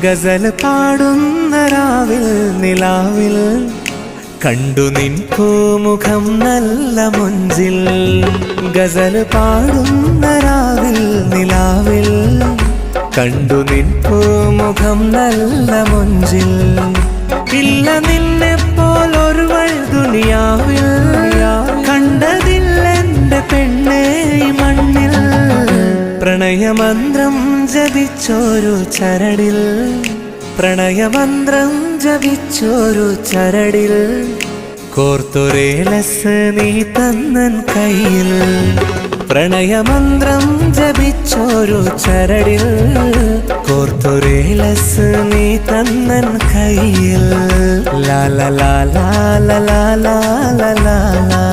ഗസൽ പാടുന്ന രാവിൽ നിലാവിൽ കണ്ടു നിൻ പൂമുഖം നല്ല മുഞ്ചിൽ. ഗസൽ പാടുന്ന രാവിൽ നിലാവിൽ കണ്ടു നിൻ പൂമുഖം നല്ല മുഞ്ചിൽ. ഇല്ല നിന്നെ പോലൊരുവൾ ദുനിയാവിൽ കണ്ടതില്ലെന്റെ പെണ്ണേ ഈ മണ്ണിൽ. പ്രണയമന്ത്രം ജപിച്ചോരു ചരടിൽ, പ്രണയമന്ത്രം ജപിച്ചോരു ചരടിൽ കോർത്തൊരേലസ് നീ തന്നൻ കയ്യിൽ. പ്രണയമന്ത്രം ജപിച്ചോരു ചരടിൽ കോർത്തൊരേലസ് നീ തന്നൻ കയ്യിൽ. ലാ ലാ ലാ ലാ ലാ ലാ ലാ ലാ.